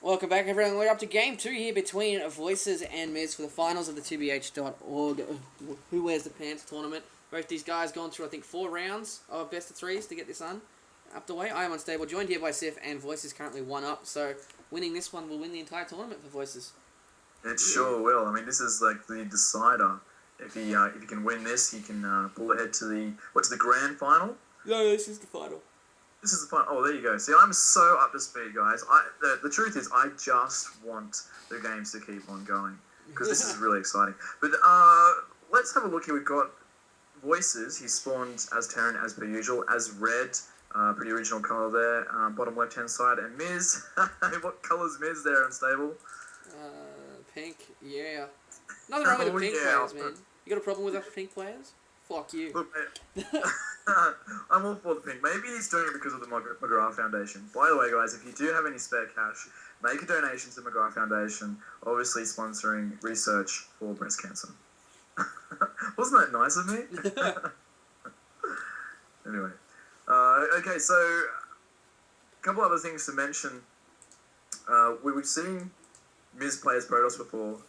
Welcome back, everyone. We're up to game 2 here between Voices and Miz for the finals of the TBH.org Who Wears the Pants tournament. Both these guys gone through, I think, 4 rounds of best of 3s to get this up the way. I am unstable, joined here by Sif, and Voices currently 1 up. So winning this one will win the entire tournament for Voices. It sure will. I mean, this is like the decider. If he can win this, he can pull ahead to the grand final. No, this is the final. This is the final. Oh, there you go. See, I'm so up to speed, guys. The truth is, I just want the games to keep on going because this is really exciting. But let's have a look here. We've got Voices. He spawned as Terran as per usual, as red. Pretty original colour there. Bottom left-hand side. And Miz. What colour's Miz there, Unstable? Pink. Yeah. Nothing wrong with the pink players, man. You got a problem with us pink players? Fuck you. Look, I'm all for the pink. Maybe he's doing it because of the McGrath Foundation. By the way, guys, if you do have any spare cash, make a donation to the McGrath Foundation, obviously sponsoring research for breast cancer. Wasn't that nice of me? Anyway. Okay, so a couple other things to mention. We've seen Miz play as Protoss before.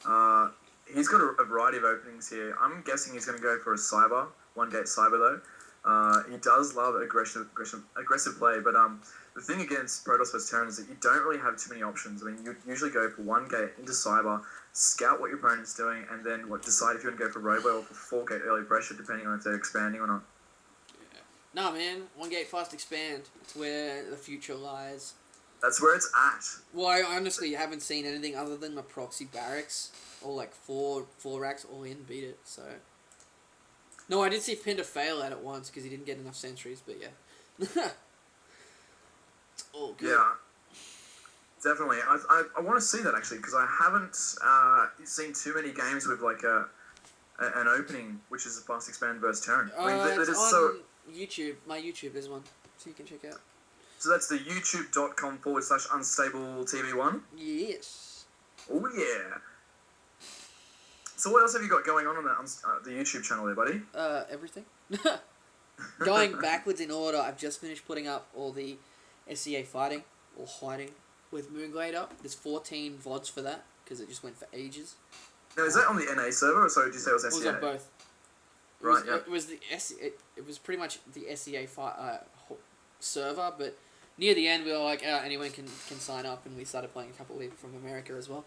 He's got a variety of openings here. I'm guessing he's going to go for a cyber, 1-gate cyber though. He does love aggressive play, but the thing against Protoss vs Terran is that you don't really have too many options. I mean, you usually go for 1-gate into cyber, scout what your opponent's doing, and then decide if you want to go for robo or for 4-gate early pressure, depending on if they're expanding or not. Yeah. Nah, man, 1-gate fast expand. It's where the future lies. That's where it's at. Well, I honestly haven't seen anything other than my proxy barracks, or like 4 racks all in beat it, so... No, I did see Pinder fail at it once because he didn't get enough sentries, but yeah. It's all good. Yeah, definitely. I want to see that actually because I haven't seen too many games with like an opening which is a fast expand versus Terran. I mean, it's on YouTube. My YouTube, there's one, so you can check out. So that's the youtube.com/unstabletv1? Yes. Oh yeah. So what else have you got going on the YouTube channel there, buddy? Everything. Going backwards in order, I've just finished putting up all the SEA fighting, or hiding, with Moonglade up. There's 14 VODs for that, because it just went for ages. Now, is that on the NA server, or sorry, did you say it was SEA? It was on both. Right, yeah. It was it was pretty much the SEA server, but near the end we were like, anyone can sign up, and we started playing a couple of people from America as well.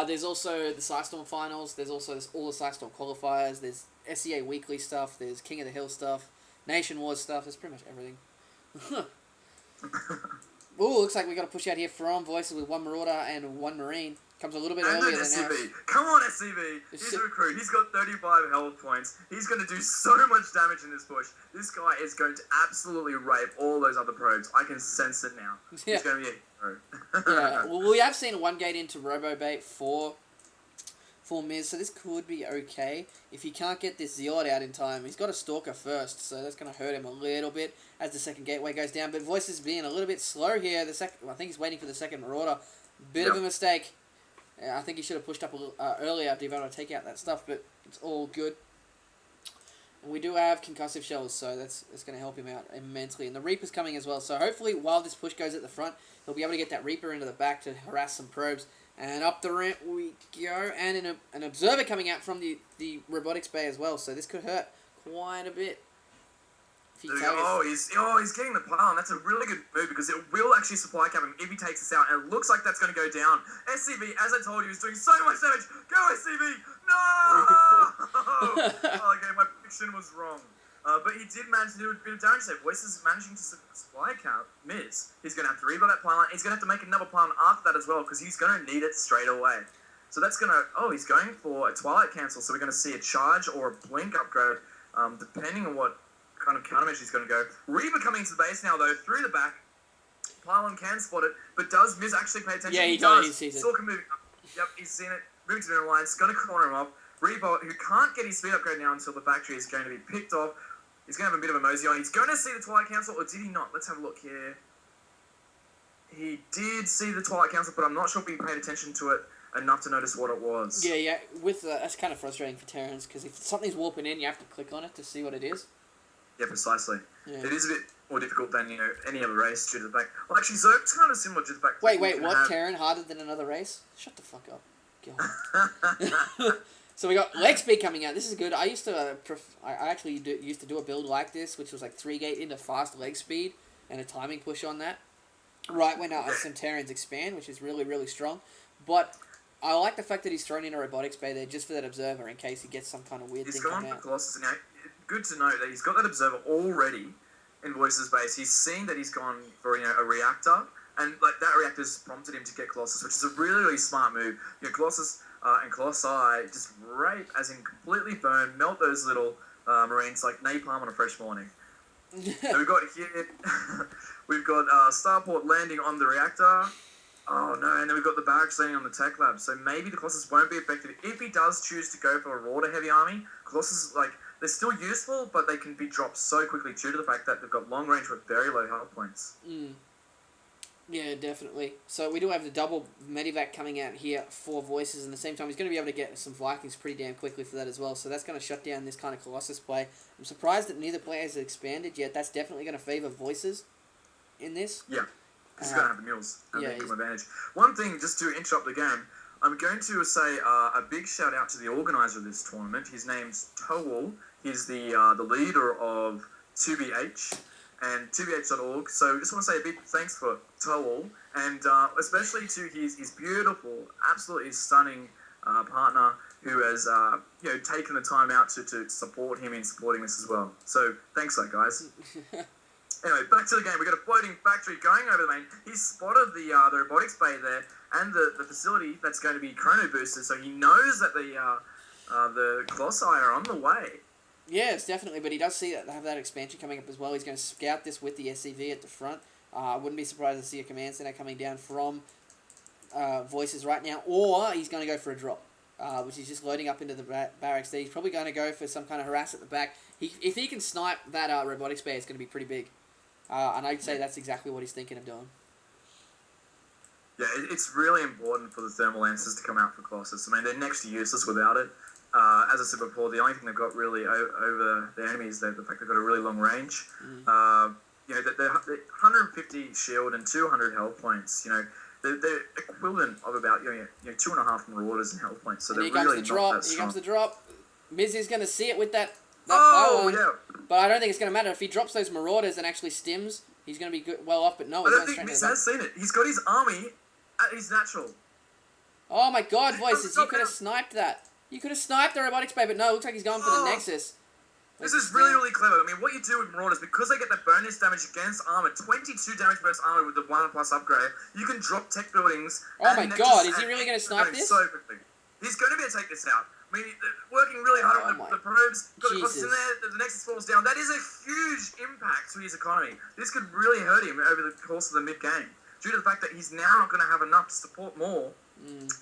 There's also the Psystorm finals. There's also all the Psystorm qualifiers. There's SEA weekly stuff. There's King of the Hill stuff. Nation Wars stuff. There's pretty much everything. Ooh, looks like we got to push out here from Voices with 1 Marauder and 1 Marine. Comes a little bit earlier than SCV. ours. Come on, SCV. He's a recruit. He's got 35 health points. He's going to do so much damage in this push. This guy is going to absolutely rape all those other probes. I can sense it now. Yeah. He's going to be a hero. Yeah, well, we have seen a 1-gate into Robobait for Miz, so this could be okay. If he can't get this Zealot out in time, he's got a Stalker first, so that's going to hurt him a little bit as the second gateway goes down. But Voices being a little bit slow here. I think he's waiting for the second Marauder. Bit of a mistake. I think he should have pushed up a little earlier to be able to take out that stuff, but it's all good. And we do have concussive shells, so that's going to help him out immensely. And the Reaper's coming as well, so hopefully while this push goes at the front, he'll be able to get that Reaper into the back to harass some probes. And up the ramp we go, and an Observer coming out from the robotics bay as well, so this could hurt quite a bit. He's getting the pile, and that's a really good move because it will actually supply cap him if he takes this out, and it looks like that's going to go down. SCV, as I told you, is doing so much damage. Go SCV! No! Okay, my prediction was wrong. But he did manage to do a bit of damage there. Voices is managing to supply cap Miz. He's going to have to rebuild that pylon. He's going to have to make another pylon after that as well because he's going to need it straight away. So that's going to... Oh, he's going for a Twilight cancel, so we're going to see a charge or a blink upgrade, depending on what kind of countermeasure he's going to go. Reaper coming into the base now, though, through the back. Pylon can spot it, but does Miz actually pay attention? Yeah, he does. He sees it. Stalker moving up. Yep, he's seen it. Moving to the alliance, going to corner him off. Reaper, who can't get his speed upgrade now until the factory is going to be picked off. He's going to have a bit of a mosey on. He's going to see the Twilight Council, or did he not? Let's have a look here. He did see the Twilight Council, but I'm not sure if he paid attention to it enough to notice what it was. Yeah. That's kind of frustrating for Terrans, because if something's warping in, you have to click on it to see what it is. Yeah, precisely. Yeah. It is a bit more difficult than any other race due to the fact. Well, actually, Zerg's kind of similar to the fact. Wait, what? Terran harder than another race? Shut the fuck up. God. So we got leg speed coming out. This is good. I used to, I actually used to do a build like this, which was like 3-gate into fast leg speed and a timing push on that. Right when some Terrans expand, which is really, really strong. But I like the fact that he's thrown in a robotics bay there just for that observer in case he gets some kind of weird thing coming out. He's gone for Colossus. Now, good to know that he's got that observer already in Voice's base. He's seen that he's gone for a reactor, and like that reactor's prompted him to get Colossus, which is a really, really smart move. Colossus and Colossi just rape, as in completely burn, melt those little Marines like napalm on a fresh morning. So we've got here, we've got Starport landing on the reactor. Oh no, and then we've got the barracks landing on the tech lab. So maybe the Colossus won't be affected. If he does choose to go for a Rorder heavy army, Colossus, they're still useful, but they can be dropped so quickly due to the fact that they've got long range with very low health points. Yeah, definitely. So we do have the double Medivac coming out here for Voices, and at the same time he's going to be able to get some Vikings pretty damn quickly for that as well. So that's going to shut down this kind of Colossus play. I'm surprised that neither player has expanded yet. That's definitely going to favour Voices in this. Yeah, he's going to have the mules and make him advantage. One thing, just to interrupt the game, I'm going to say a big shout out to the organiser of this tournament. His name's Towal. He's the leader of 2BH and 2BH.org. So just want to say a big thanks for Towal, and especially to his beautiful, absolutely stunning partner who has taken the time out to support him in supporting this as well. So thanks for that, guys. Anyway, back to the game. We've got a floating factory going over the main. He's spotted the robotics bay there and the facility that's going to be chrono boosted, so he knows that the Colossi are on the way. Yes, definitely, but he does see that have that expansion coming up as well. He's going to scout this with the SCV at the front. I wouldn't be surprised to see a command center coming down from Voices right now, or he's going to go for a drop, which is just loading up into the barracks there. He's probably going to go for some kind of harass at the back. If he can snipe that robotics bay, it's going to be pretty big. And I'd say that's exactly what he's thinking of doing. Yeah, it's really important for the thermal lancers to come out for Colossus. I mean, they're next to useless without it. As I said before, the only thing they've got really over the enemy is the fact they've got a really long range. They're 150 shield and 200 health points. They're equivalent of about 2.5 Marauders in health points. So and they're here really comes not the drop. that strong. Here comes the drop. Miz is going to see it with that Oh, pylon, yeah. but I don't think it's going to matter. If he drops those Marauders and actually stims, he's going to be well off, but no. I don't think Miz has seen it. He's got his army at his natural. Oh my god, Voices, you could have sniped that. You could have sniped the robotics bay, but no, it looks like he's going for the Nexus. This is really, really clever. I mean, what you do with Marauders, because they get that bonus damage against armor, 22 damage bonus armor with the 1+ upgrade, you can drop tech buildings. Oh my god, is he really going to snipe this? So quickly. He's going to be able to take this out. I mean, working really hard on the probes, got the Colossus in there, the Nexus falls down. That is a huge impact to his economy. This could really hurt him over the course of the mid-game, due to the fact that he's now not going to have enough to support more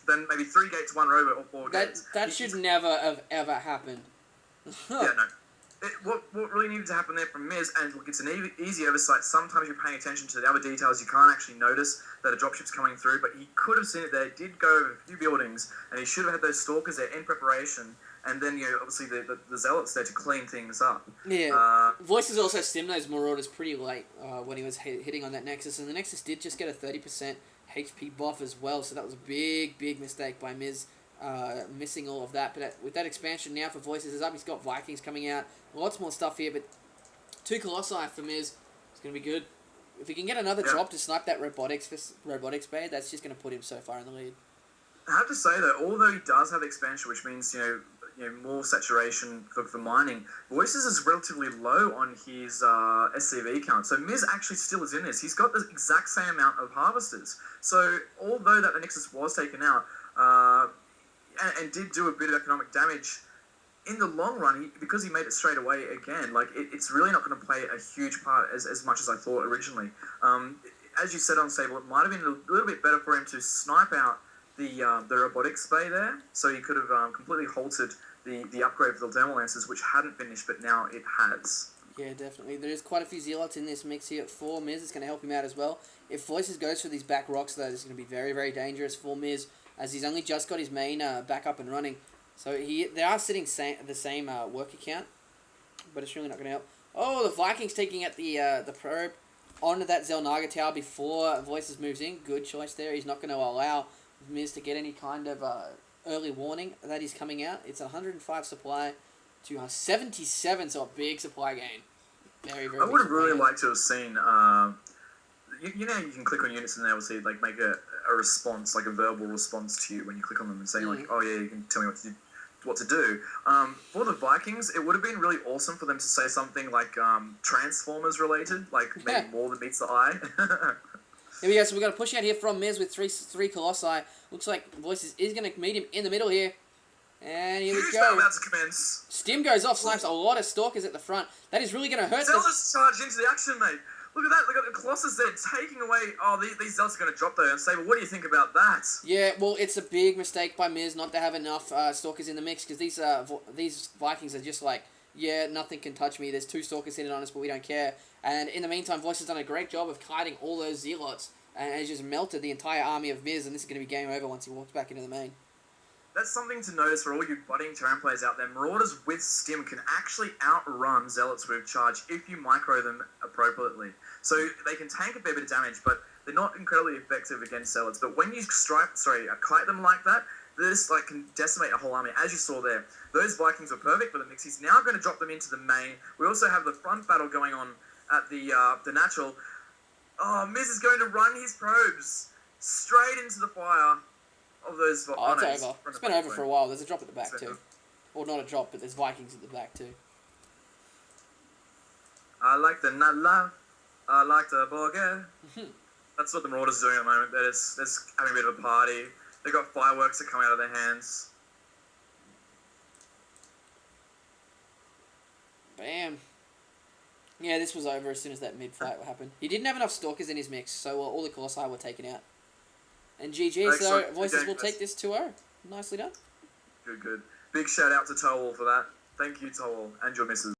than maybe 3 gates, 1 robot, or 4 gates. That should never have ever happened. Yeah, no. What really needed to happen there from Miz, and look, it's an easy oversight. Sometimes you're paying attention to the other details. You can't actually notice that a dropship's coming through, but he could have seen it there. It did go over a few buildings, and he should have had those stalkers there in preparation, and then, obviously the zealots there to clean things up. Yeah. Voices also stemmed those Marauders pretty late when he was hitting on that Nexus, and the Nexus did just get a 30% HP buff as well, so that was a big, big mistake by Miz. Missing all of that, but with that expansion now for Voices is up. He's got Vikings coming out, lots more stuff here, but 2 Colossi for Miz. It's going to be good. If he can get another drop to snipe that robotics bay, that's just going to put him so far in the lead. I have to say though, although he does have expansion, which means more saturation for mining, Voices is relatively low on his SCV count. So Miz actually still is in this. He's got the exact same amount of harvesters. So although that the Nexus was taken out, and did do a bit of economic damage, in the long run, because he made it straight away again, it's really not going to play a huge part as much as I thought originally. As you said on Stable, it might have been a little bit better for him to snipe out the robotics bay there, so he could have completely halted the upgrade for the thermal lancers, which hadn't finished, but now it has. Yeah, definitely. There's quite a few zealots in this mix here for Miz. It's going to help him out as well. If Voices goes for these back rocks, though, it's going to be very, very dangerous for Miz, as he's only just got his main back up and running. So they are sitting the same work account, but it's really not going to help. Oh, the Vikings taking out the probe onto that Zelnaga tower before Voices moves in. Good choice there. He's not going to allow Miz to get any kind of early warning that he's coming out. It's 105 supply to 77, so a big supply gain. Very, very I big would have supply really gain. liked to have seen. You know, you can click on units and they will see like make a response, like a verbal response to you when you click on them and saying like, oh yeah, you can tell me what to do. For the Vikings, it would have been really awesome for them to say something like Transformers related, like maybe more than meets the eye. Here we go. So we've got a push out here from Miz with three Colossi. Looks like Voices is going to meet him in the middle here. And here we Huge go. battle about to commence. Stim goes off, snipes a lot of Stalkers at the front. That is really going to hurt them. Zealots charge into the action, mate. Look at that. Look at the Colossus there taking away. Oh, these Zealots are going to drop though. And say, well, what do you think about that? Yeah, well, it's a big mistake by Miz not to have enough Stalkers in the mix because these Vikings are just like, yeah, nothing can touch me. There's 2 Stalkers hitting on us, but we don't care. And in the meantime, Voice has done a great job of kiting all those Zealots and has just melted the entire army of Miz, and this is going to be game over once he walks back into the main. That's something to notice for all you budding terrain players out there. Marauders with Stim can actually outrun Zealots with charge if you micro them appropriately. So they can tank a fair bit of damage, but they're not incredibly effective against Zealots. But when you kite them like that, this like can decimate a whole army, as you saw there. Those Vikings were perfect for the mix. He's now going to drop them into the main. We also have the front battle going on at the natural. Oh, Miz is going to run his probes straight into the fire of those. Oh, it's over. It's been over for a while. There's a drop at the back too. Or not a drop, but there's Vikings at the back too. I like the nala. I like the burger. That's what the Marauders are doing at the moment. They're just having a bit of a party. They've got fireworks that come out of their hands. Bam. Yeah, this was over as soon as that mid-fight happened. He didn't have enough Stalkers in his mix, so all the Colossi were taken out. And GG, so Voices will take this 2-0. Nicely done. Good. Big shout out to Towel for that. Thank you, Towel, and your missus.